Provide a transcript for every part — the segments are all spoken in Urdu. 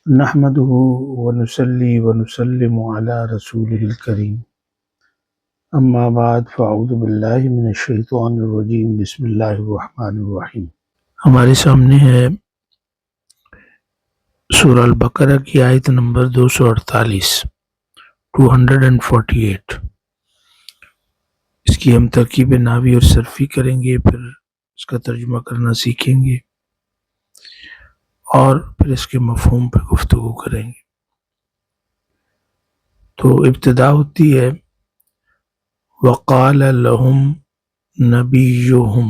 نحمده ونصلي ونسلم على رسوله الكريم اما بعد فاعوذ باللہ من الشیطان الرجیم بسم اللہ الرحمن الرحیم۔ ہمارے سامنے ہے سورہ البقرہ کی آیت نمبر 248 248۔ اس کی ہم ترکیب نحوی اور صرفی کریں گے، پھر اس کا ترجمہ کرنا سیکھیں گے اور پھر اس کے مفہوم پہ گفتگو کریں گے۔ تو ابتدا ہوتی ہے وقال لهم نبیہم،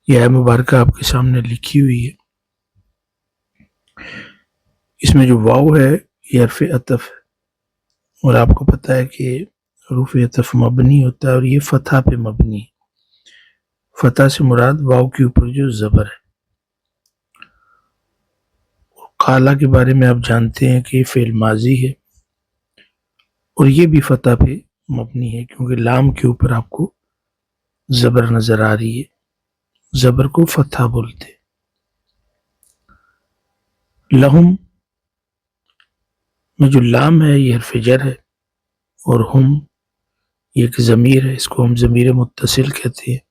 یہ آیت مبارکہ آپ کے سامنے لکھی ہوئی ہے۔ اس میں جو واو ہے یہ حرف عطف ہے، اور آپ کو پتہ ہے کہ حروف عطف مبنی ہوتا ہے اور یہ فتحہ پہ مبنی ہے۔ فتح سے مراد واو کے اوپر جو زبر ہے۔ قالا کے بارے میں آپ جانتے ہیں کہ یہ فعل ماضی ہے اور یہ بھی فتح پہ مبنی ہے، کیونکہ لام کے اوپر آپ کو زبر نظر آ رہی ہے، زبر کو فتح بولتے۔ لہم میں جو لام ہے یہ حرف جر ہے، اور ہم یہ ایک ضمیر ہے، اس کو ہم ضمیر متصل کہتے ہیں،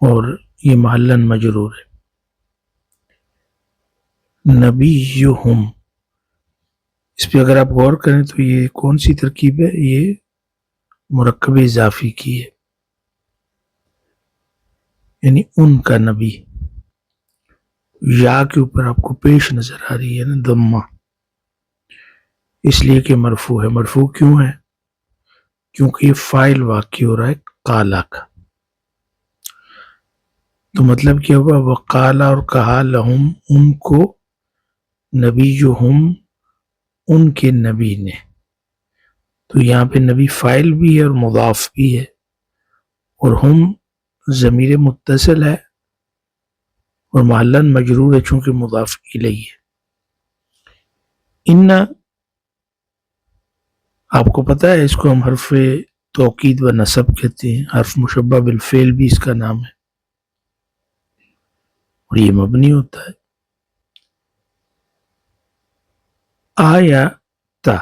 اور یہ محلاً مجرور ہے۔ نبیہم، اس پہ اگر آپ غور کریں تو یہ کون سی ترکیب ہے؟ یہ مرکب اضافی کی ہے، یعنی ان کا نبی۔ یا کے اوپر آپ کو پیش نظر آ رہی ہے نا ضمہ، اس لیے کہ مرفوع ہے۔ مرفوع کیوں ہے؟ کیونکہ یہ فاعل واقع ہو رہا ہے قالا کا۔ تو مطلب کیا ہوا؟ وقالا، اور کہا، لہم ان کو، نبیہم ان کے نبی نے۔ تو یہاں پہ نبی فاعل بھی ہے اور مضاف بھی ہے، اور ہم ضمیر متصل ہے اور محلاً مجرور ہے چونکہ مضاف الیہ ہے۔ ان، آپ کو پتہ ہے اس کو ہم حرف توکید و نصب کہتے ہیں، حرف مشبہ بالفعل بھی اس کا نام ہے، اور یہ مبنی ہوتا ہے۔ آیا تا،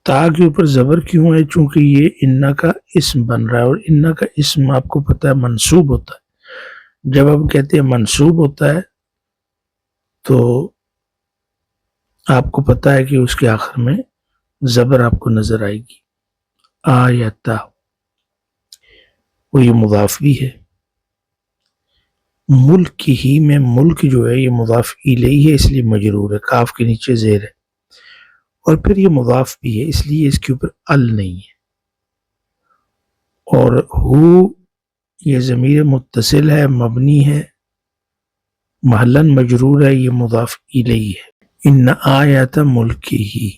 تا کے اوپر زبر کیوں ہے؟ چونکہ یہ انا کا اسم بن رہا ہے، اور انا کا اسم آپ کو پتہ ہے منصوب ہوتا ہے۔ جب ہم کہتے ہیں منصوب ہوتا ہے تو آپ کو پتہ ہے کہ اس کے آخر میں زبر آپ کو نظر آئے گی۔ آیتا، وہ یہ مضاف بھی ہے۔ ملک ہی میں ملک جو ہے یہ مضاف الیہ ہے، اس لیے مجرور ہے، کاف کے نیچے زیر ہے، اور پھر یہ مضاف بھی ہے، اس لیے اس کے اوپر ال نہیں ہے۔ اور ہو یہ ضمیر متصل ہے، مبنی ہے، محلاً مجرور ہے، یہ مضاف الیہ ہے۔ ان آیات ملک ہی،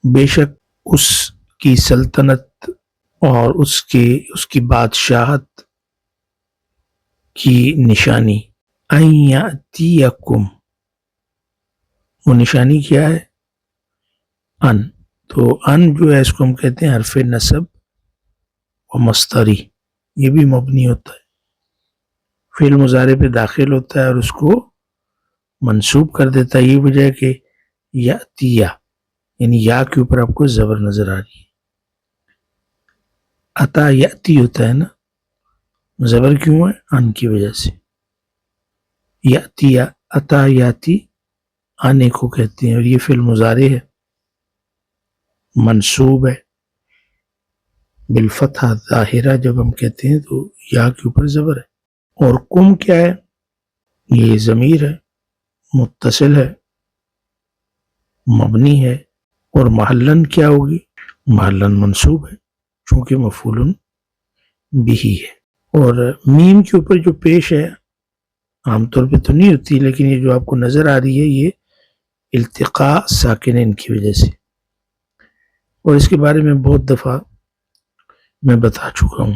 بے شک اس کی سلطنت اور اس کی بادشاہت کی نشانی، ان یاتیکم، وہ نشانی کیا ہے؟ ان، تو ان جو ہے اس کو ہم کہتے ہیں حرف نصب و مصدری، یہ بھی مبنی ہوتا ہے، فعل مضارع پہ داخل ہوتا ہے اور اس کو منصوب کر دیتا ہے۔ یہ وجہ ہے کہ یاتیہ، یعنی یا کے اوپر آپ کو زبر نظر آ رہی ہے۔ عطا یاتی ہوتا ہے نا، زبر کیوں ہے؟ ان کی وجہ سے۔ یاتیہ، عطا یاتی، آنے کو کہتے ہیں، اور یہ فعل مضارع ہے، منصوب ہے بالفتحہ ظاہرہ۔ جب ہم کہتے ہیں تو یا کے اوپر زبر ہے۔ اور کم کیا ہے؟ یہ ضمیر ہے، متصل ہے، مبنی ہے، اور محلاً کیا ہوگی؟ محلاً منصوب ہے چونکہ مفعول بہ ہے۔ اور میم کے اوپر جو پیش ہے عام طور پہ تو نہیں ہوتی، لیکن یہ جو آپ کو نظر آ رہی ہے یہ التقاء ساکنین کی وجہ سے، اور اس کے بارے میں بہت دفعہ میں بتا چکا ہوں،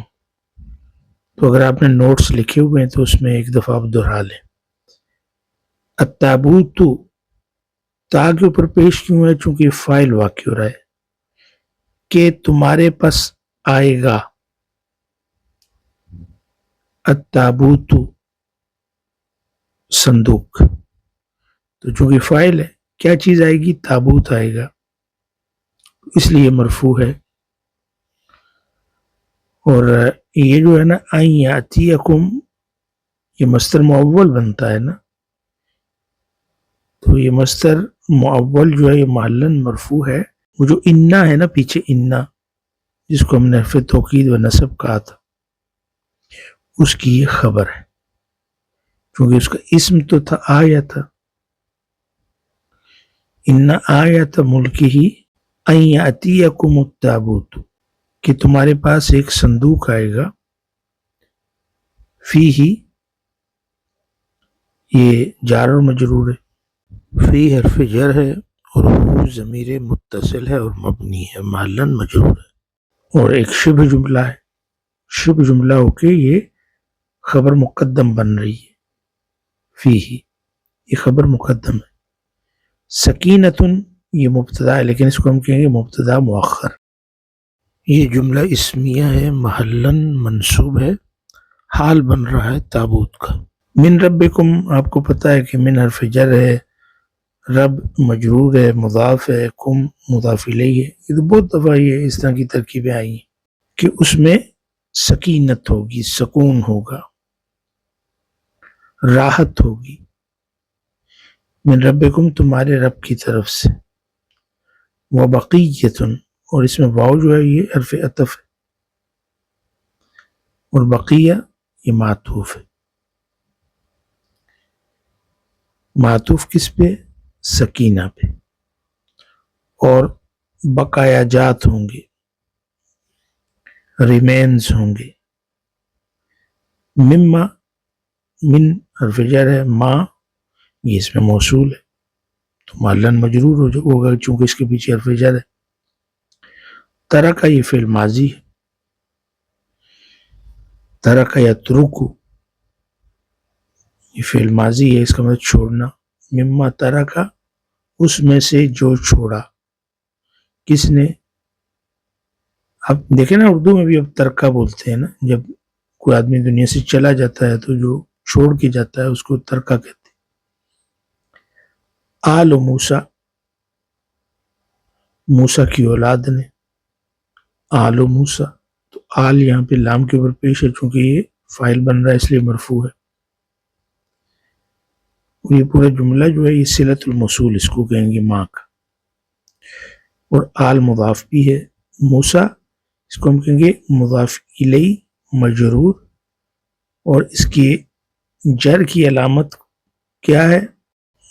تو اگر آپ نے نوٹس لکھے ہوئے ہیں تو اس میں ایک دفعہ آپ دہرا لیں۔ التابوت، تا کے اوپر پیش کیوں ہے؟ چونکہ یہ فاعل واقع ہو رہا ہے کہ تمہارے پاس آئے گا۔ التابوت، صندوق. تو چونکہ فاعل ہے کیا چیز آئے گی؟ تابوت آئے گا، اس لیے مرفوع ہے. اور یہ جو ہے نا ان یاتیکم، یہ مصدر معول بنتا ہے نا، تو یہ مصدر معول جو ہے یہ محلن مرفوع ہے. وہ جو انا ہے نا پیچھے، انا جس کو ہم نے حرف توکید و نصب کہا تھا، اس کی یہ خبر ہے، کیونکہ اس کا اسم تو تھا آیا تھا. ان آیت ملکہ ان یاتیکم التابوت، کہ تمہارے پاس ایک صندوق آئے گا. فیہ یہ جار و مجرور ہے، فی حرف جر ہے، اور وہ ضمیر متصل ہے اور مبنی ہے، محلن مجرور ہے. اور ایک شبہ جملہ ہے، شبہ جملہ ہو کے یہ خبر مقدم بن رہی ہے. فیہ یہ خبر مقدم ہے. سکینتن یہ مبتدا ہے، لیکن اس کو ہم کہیں گے مبتدا مؤخر. یہ جملہ اسمیہ ہے، محلن منصوب ہے، حال بن رہا ہے تابوت کا. من ربکم، آپ کو پتا ہے کہ من حرف جر ہے، رب مجرور ہے، مضاف ہے، کم مضاف الیہ ہے. یہ تو بہت دفعہ یہ اس طرح کی ترکیبیں آئی ہیں کہ اس میں سکینت ہوگی، سکون ہوگا، راحت ہوگی. من ربکم تمہارے رب کی طرف سے. وبقیتن، اور اس میں واو جو ہے یہ حرف عطف ہے، اور بقیہ یہ معطوف ہے. معطوف کس پہ؟ سکینہ پہ. اور بقایا جات ہوں گے، ریمینز ہوں گے. مما، من حرف جر ہے، ما یہ اس میں موصول ہے تو محلن مجرور ہوگا چونکہ اس کے پیچھے حرف جر ہے. ترک یہ فعل ماضی ہے، ترک یترک یہ فعل ماضی ہے، اس کا مطلب چھوڑنا. مما ترک اس میں سے جو چھوڑا. کس نے؟ اب دیکھیں نا اردو میں بھی اب ترکہ بولتے ہیں نا، جب کوئی آدمی دنیا سے چلا جاتا ہے تو جو چھوڑ کے جاتا ہے اس کو ترکہ کہتے ہیں. آل موسیٰ، موسیٰ کی اولاد نے. آل موسیٰ، تو آل یہاں پہ لام کے اوپر پیش ہے، چونکہ یہ فاعل بن رہا ہے اس لیے مرفوع ہے. اور یہ پورا جملہ جو ہے یہ صلۃ الموصول اس کو کہیں گے، ماں کا. اور آل مضاف بھی ہے. موسیٰ اس کو ہم کہیں گے مضاف الیہ مجرور، اور اس کی جر کی علامت کیا ہے؟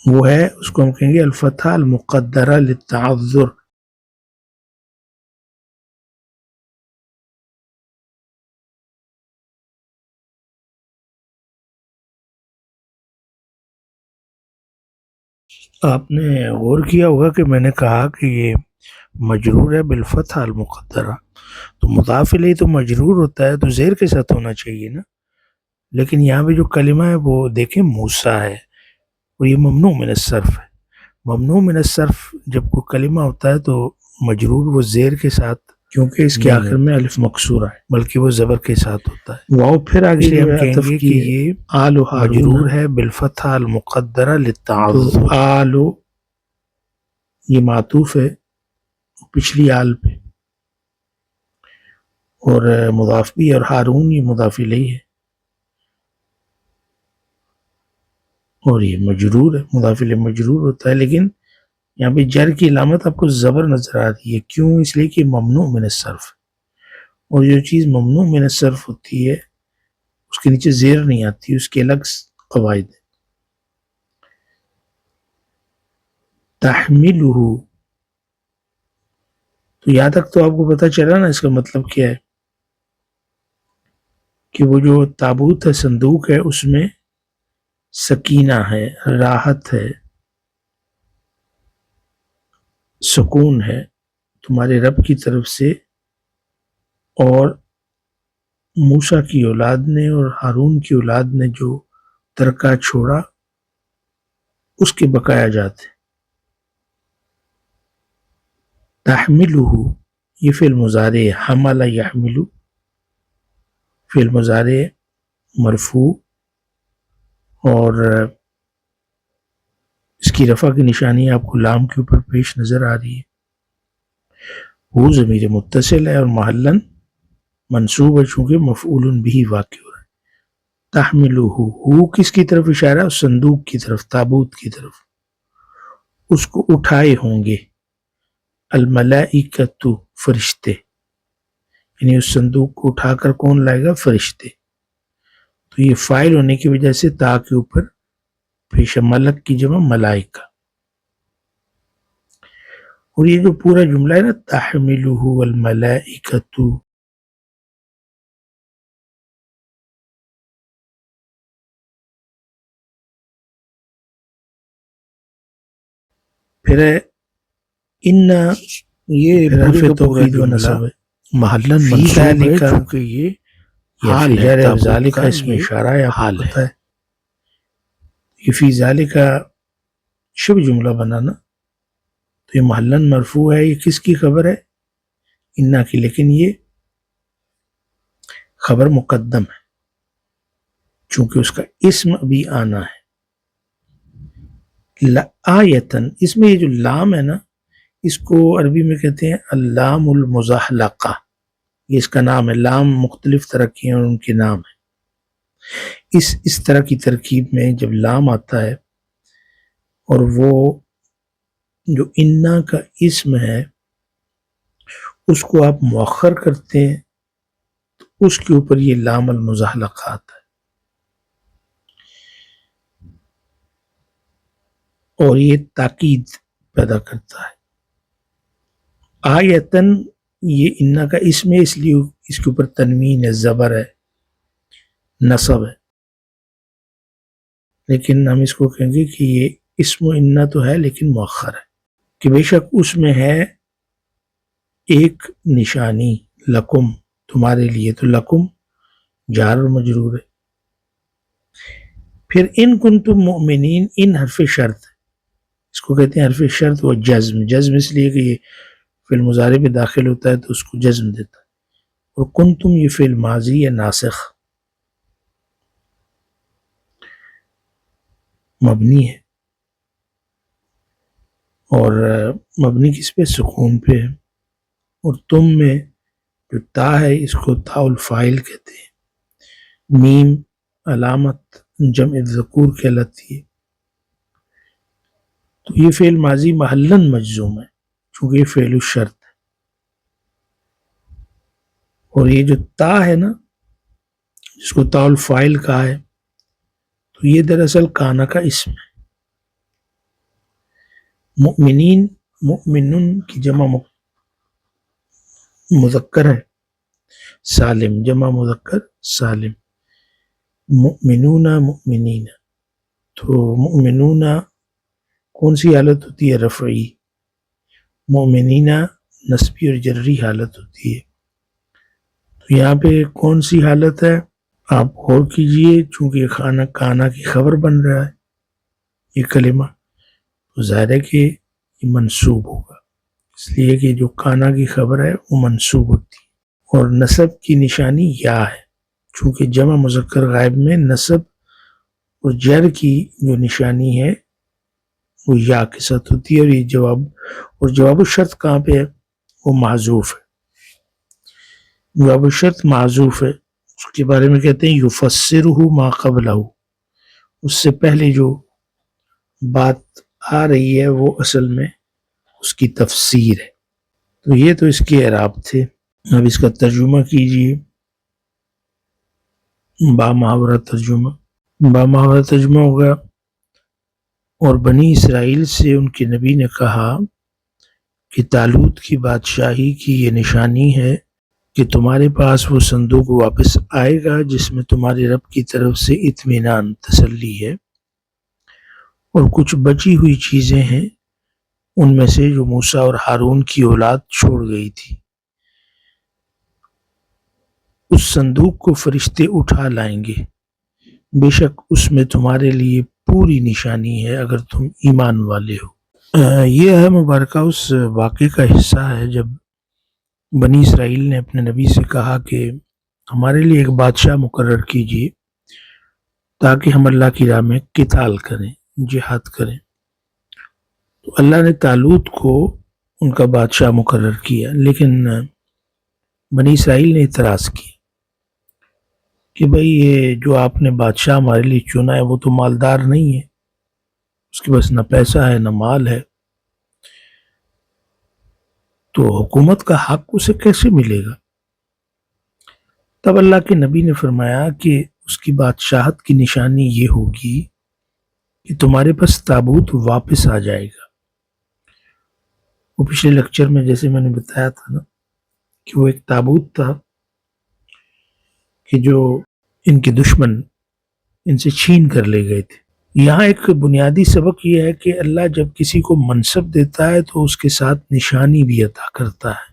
وہ ہے اس کو ہم کہیں گے الفتحہ المقدرہ للتعذر. آپ نے غور کیا ہوگا کہ میں نے کہا کہ یہ مجرور ہے بالفتحہ المقدرہ، تو مضاف الیہ تو مجرور ہوتا ہے تو زیر کے ساتھ ہونا چاہیے نا، لیکن یہاں پہ جو کلمہ ہے وہ دیکھیں موسیٰ ہے، اور یہ ممنوع من الصرف ہے. ممنوع من الصرف جب کوئی کلمہ ہوتا ہے تو مجرور وہ زیر کے ساتھ، کیونکہ اس کے آخر میں الف مکسورہ ہے، بلکہ وہ زبر کے ساتھ ہوتا ہے. واو پھر آگے ہم کہیں گے کہ یہ آل مجرور ہے بالفتحہ المقدرہ للتعذر. آل یہ معطوف ہے پچھلی آل پہ، اور مضاف بھی، اور ہارون یہ مضاف الیہ ہے، اور یہ مجرور ہے، مضاف الیہ مجرور ہوتا ہے. لیکن یہاں پہ جر کی علامت آپ کو زبر نظر آ رہی ہے، کیوں؟ اس لیے کہ ممنوع من الصرف، اور جو چیز ممنوع من الصرف ہوتی ہے اس کے نیچے زیر نہیں آتی، اس کے الگ قواعد ہیں. تحملہ، تو یہاں تک تو آپ کو پتہ چلا نا اس کا مطلب کیا ہے، کہ وہ جو تابوت ہے، صندوق ہے، اس میں سکینہ ہے، راحت ہے، سکون ہے تمہارے رب کی طرف سے. اور موسیٰ کی اولاد نے اور ہارون کی اولاد نے جو ترکہ چھوڑا اس کے بقایا جات ہیں. تحملہ یہ فعل مضارع ہے، حمل یحمل فعل مضارع مرفوع، اور اس کی رفع کی نشانی آپ کو لام کے اوپر پیش نظر آ رہی ہے. وہ ضمیر متصل ہے اور محلن منصوب ہے چونکہ مفعول بھی واقع ہو رہا ہے. تحملہ، ہو کس کی طرف اشارہ ہے؟ صندوق کی طرف، تابوت کی طرف. اس کو اٹھائے ہوں گے الملائکۃ، فرشتے، یعنی اس صندوق کو اٹھا کر کون لائے گا؟ فرشتے. تو یہ فاعل ہونے کی وجہ سے تا کے اوپر پیش ملک کی جمع ملائکہ. اور یہ جو پورا جملہ ہے نا تحملہ الملائکۃ، پھر ہے ان، یہ حرف توکید و نصب ہے. محلن منصوب ہے چونکہ یہ حال ہے. ذالک اس میں اشارہ ہے، آپ کو پتہ ہے. یہ فی ذالک شبہ جملہ بنانا، تو یہ محلن مرفوع ہے. یہ کس کی خبر ہے؟ انا کی، لیکن یہ خبر مقدم ہے چونکہ اس کا اسم ابھی آنا ہے. لآیتن، اس میں یہ جو لام ہے نا، اس کو عربی میں کہتے ہیں اللام المزحلقہ. یہ اس کا نام ہے. لام مختلف طرح کی ہیں اور ان کے نام ہیں. اس طرح کی ترکیب میں جب لام آتا ہے اور وہ جو انا کا اسم ہے اس کو آپ مؤخر کرتے ہیں تو اس کے اوپر یہ لام المزحلقہ آتا ہے. اور یہ تاکید پیدا کرتا ہے. آیتن، یہ انا کا اسم ہے، اس لیے اس کے اوپر تنوین ہے، زبر ہے، نصب ہے. لیکن ہم اس کو کہیں گے کہ یہ اسم و انا تو ہے لیکن مؤخر ہے، کہ بے شک اس میں ہے ایک نشانی، لکم، تمہارے لیے. تو لکم جار و مجرور ہے. پھر ان کنتم مؤمنین، ان حرف شرط، اس کو کہتے ہیں حرف شرط و جزم. جزم اس لیے کہ یہ فعل مضارع پہ داخل ہوتا ہے تو اس کو جزم دیتا ہے. اور کنتم یہ فعل ماضی ہے ناسخ، مبنی ہے. اور مبنی کس پہ؟ سکون پہ ہے. اور تم میں جو تا ہے اس کو تا الفاعل کہتے ہیں. میم علامت جمع ذکور کہلاتی ہے. تو یہ فعل ماضی محلن مجزوم ہے چونکہ یہ فعل الشرط ہے. اور یہ جو تا ہے نا جس کو تا الفاعل کہا ہے، تو یہ دراصل کانا کا اسم ہے. مؤمنین، مؤمنن کی جمع مذکر ہے، سالم جمع مذکر سالم. مؤمنون، مؤمنین، تو مؤمنون کون سی حالت ہوتی ہے؟ رفعی. مؤمنین نسبی اور جرری حالت ہوتی ہے. تو یہاں پہ کون سی حالت ہے؟ آپ غور کیجئے، چونکہ کھانا کانا کی خبر بن رہا ہے یہ کلمہ، تو ظاہر ہے کہ یہ منصوب ہوگا. اس لیے کہ جو کانا کی خبر ہے وہ منصوب ہوتی ہے. اور نصب کی نشانی یا ہے، چونکہ جمع مذکر غائب میں نصب اور جر کی جو نشانی ہے وہ یا کے ساتھ ہوتی ہے. اور یہ جواب الشرط کہاں پہ ہے؟ وہ معذوف ہے. جواب الشرط معذوف ہے، اس کے بارے میں کہتے ہیں یفسرہ ما قبلہ، اس سے پہلے جو بات آ رہی ہے وہ اصل میں اس کی تفسیر ہے. تو یہ تو اس کے اعراب تھے. اب اس کا ترجمہ کیجئے. با محاورہ ترجمہ. با محاورہ ترجمہ ہوگا، اور بنی اسرائیل سے ان کے نبی نے کہا کہ طالوت کی بادشاہی کی یہ نشانی ہے کہ تمہارے پاس وہ صندوق واپس آئے گا جس میں تمہارے رب کی طرف سے اطمینان، تسلی ہے، اور کچھ بچی ہوئی چیزیں ہیں ان میں سے جو موسیٰ اور ہارون کی اولاد چھوڑ گئی تھی. اس صندوق کو فرشتے اٹھا لائیں گے، بے شک اس میں تمہارے لیے پوری نشانی ہے اگر تم ایمان والے ہو. یہ ہے مبارکہ اس واقعے کا حصہ ہے جب بنی اسرائیل نے اپنے نبی سے کہا کہ ہمارے لیے ایک بادشاہ مقرر کیجیے تاکہ ہم اللہ کی راہ میں قتال کریں، جہاد کریں. تو اللہ نے طالوت کو ان کا بادشاہ مقرر کیا، لیکن بنی اسرائیل نے اعتراض کیا کہ بھئی یہ جو آپ نے بادشاہ ہمارے لیے چنا ہے وہ تو مالدار نہیں ہے، اس کے پاس نہ پیسہ ہے نہ مال ہے، تو حکومت کا حق اسے کیسے ملے گا؟ تب اللہ کے نبی نے فرمایا کہ اس کی بادشاہت کی نشانی یہ ہوگی کہ تمہارے پاس تابوت واپس آ جائے گا۔ وہ پچھلے لیکچر میں جیسے میں نے بتایا تھا نا کہ وہ ایک تابوت تھا کہ جو ان کے دشمن ان سے چھین کر لے گئے تھے۔ یہاں ایک بنیادی سبق یہ ہے کہ اللہ جب کسی کو منصب دیتا ہے تو اس کے ساتھ نشانی بھی عطا کرتا ہے۔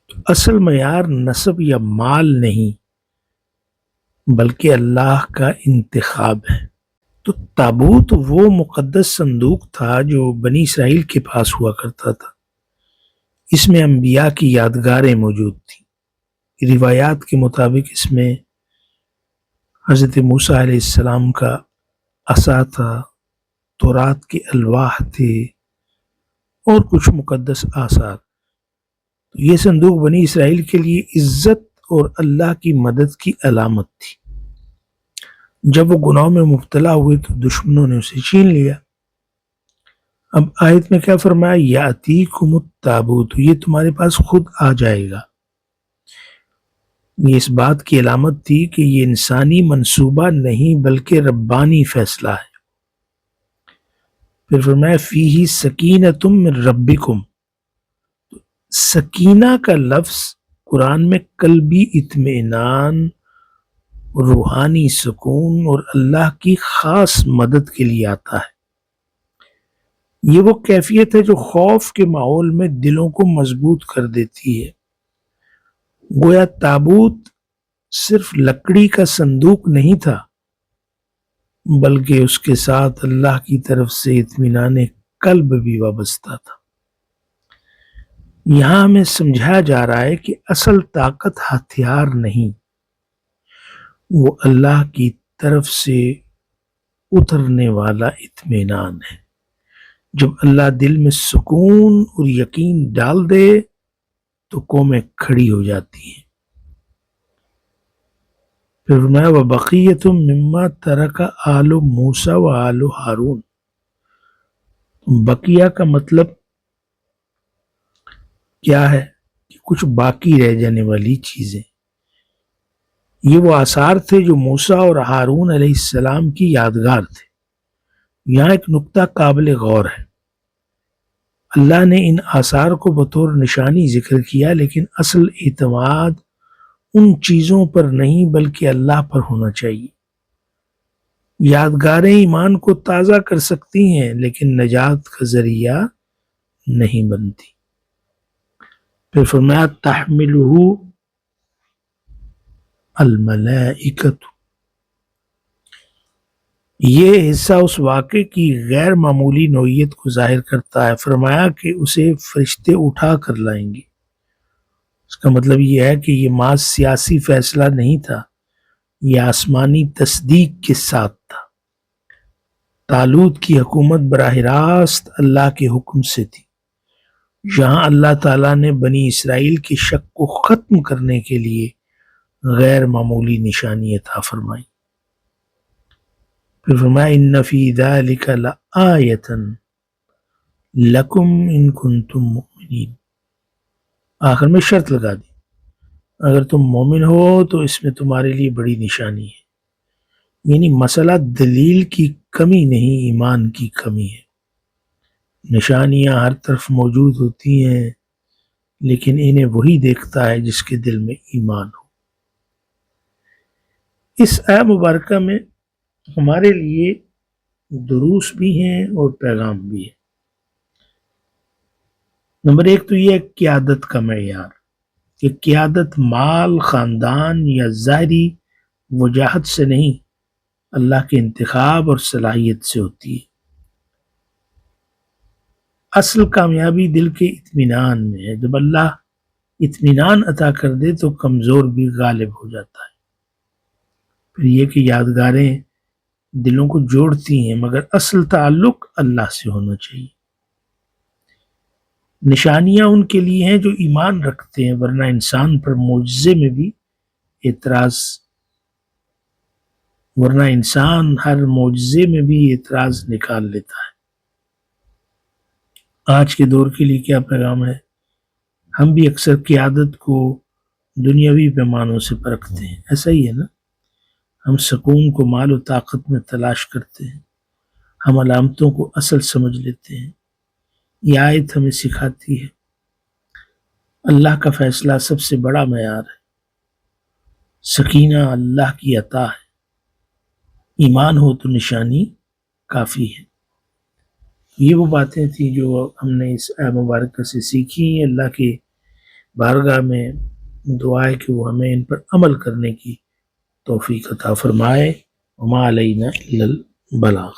تو اصل معیار نسب یا مال نہیں بلکہ اللہ کا انتخاب ہے۔ تو تابوت وہ مقدس صندوق تھا جو بنی اسرائیل کے پاس ہوا کرتا تھا۔ اس میں انبیاء کی یادگاریں موجود تھیں۔ روایات کے مطابق اس میں حضرت موسیٰ علیہ السلام کا عصا تھا، تورات کے الواح تھے اور کچھ مقدس آثار۔ یہ صندوق بنی اسرائیل کے لیے عزت اور اللہ کی مدد کی علامت تھی۔ جب وہ گناہوں میں مبتلا ہوئے تو دشمنوں نے اسے چھین لیا۔ اب آیت میں کیا فرمایا؟ یاتیکم التابوت، یہ تمہارے پاس خود آ جائے گا۔ یہ اس بات کی علامت تھی کہ یہ انسانی منصوبہ نہیں بلکہ ربانی فیصلہ ہے۔ پھر فرمایا فیہ سکینۃ من ربکم، سکینہ کا لفظ قرآن میں قلبی اطمینان، روحانی سکون اور اللہ کی خاص مدد کے لیے آتا ہے۔ یہ وہ کیفیت ہے جو خوف کے ماحول میں دلوں کو مضبوط کر دیتی ہے۔ گویا تابوت صرف لکڑی کا صندوق نہیں تھا بلکہ اس کے ساتھ اللہ کی طرف سے اطمینان قلب بھی وابستہ تھا۔ یہاں ہمیں سمجھایا جا رہا ہے کہ اصل طاقت ہتھیار نہیں، وہ اللہ کی طرف سے اترنے والا اطمینان ہے۔ جب اللہ دل میں سکون اور یقین ڈال دے تو قومیں کھڑی ہو جاتی ہیں۔ پھر فرمایا وَبَقِيَّةٌ مِّمَّا تَرَكَ آلُ مُوسَىٰ وَآلُ ہارون۔ بقیہ کا مطلب کیا ہے؟ کہ کچھ باقی رہ جانے والی چیزیں۔ یہ وہ آثار تھے جو موسیٰ اور ہارون علیہ السلام کی یادگار تھے۔ یہاں ایک نقطہ قابل غور ہے۔ اللہ نے ان آثار کو بطور نشانی ذکر کیا، لیکن اصل اعتماد ان چیزوں پر نہیں بلکہ اللہ پر ہونا چاہیے۔ یادگاریں ایمان کو تازہ کر سکتی ہیں لیکن نجات کا ذریعہ نہیں بنتی۔ پھر فرمایا تحملہ الملائکۃ، یہ حصہ اس واقعے کی غیر معمولی نوعیت کو ظاہر کرتا ہے۔ فرمایا کہ اسے فرشتے اٹھا کر لائیں گے۔ اس کا مطلب یہ ہے کہ یہ محض سیاسی فیصلہ نہیں تھا، یہ آسمانی تصدیق کے ساتھ تھا۔ طالوت کی حکومت براہ راست اللہ کے حکم سے تھی۔ یہاں اللہ تعالیٰ نے بنی اسرائیل کے شک کو ختم کرنے کے لیے غیر معمولی نشانی عطا فرمائی۔ پھر فرمایا ان فی ذلک لآیۃ لکم ان کنتم مؤمنین، آخر میں شرط لگا دی، اگر تم مومن ہو تو اس میں تمہارے لیے بڑی نشانی ہے۔ یعنی مسئلہ دلیل کی کمی نہیں، ایمان کی کمی ہے۔ نشانیاں ہر طرف موجود ہوتی ہیں لیکن انہیں وہی دیکھتا ہے جس کے دل میں ایمان ہو۔ اس آیت مبارکہ میں ہمارے لیے دروس بھی ہیں اور پیغام بھی ہیں۔ نمبر ایک تو یہ ہے قیادت کا معیار، کہ قیادت مال، خاندان یا ظاہری وجاہت سے نہیں، اللہ کے انتخاب اور صلاحیت سے ہوتی ہے۔ اصل کامیابی دل کے اطمینان میں ہے۔ جب اللہ اطمینان عطا کر دے تو کمزور بھی غالب ہو جاتا ہے۔ پھر یہ کہ یادگاریں دلوں کو جوڑتی ہیں مگر اصل تعلق اللہ سے ہونا چاہیے۔ نشانیاں ان کے لیے ہیں جو ایمان رکھتے ہیں، ورنہ انسان پر معجزے میں بھی ورنہ انسان ہر معجزے میں بھی اعتراض نکال لیتا ہے۔ آج کے دور کے لیے کیا پیغام ہے؟ ہم بھی اکثر قیادت کو دنیاوی پیمانوں سے پرکھتے ہیں، ایسا ہی ہے نا؟ ہم سکون کو مال و طاقت میں تلاش کرتے ہیں، ہم علامتوں کو اصل سمجھ لیتے ہیں۔ یہ آیت ہمیں سکھاتی ہے اللہ کا فیصلہ سب سے بڑا معیار ہے، سکینہ اللہ کی عطا ہے، ایمان ہو تو نشانی کافی ہے۔ یہ وہ باتیں تھیں جو ہم نے اس آیت مبارکہ سے سیکھی ہیں۔ اللہ کے بارگاہ میں دعا ہے کہ وہ ہمیں ان پر عمل کرنے کی توفیق عطا فرمائے۔ وما علینا الا البلاغ۔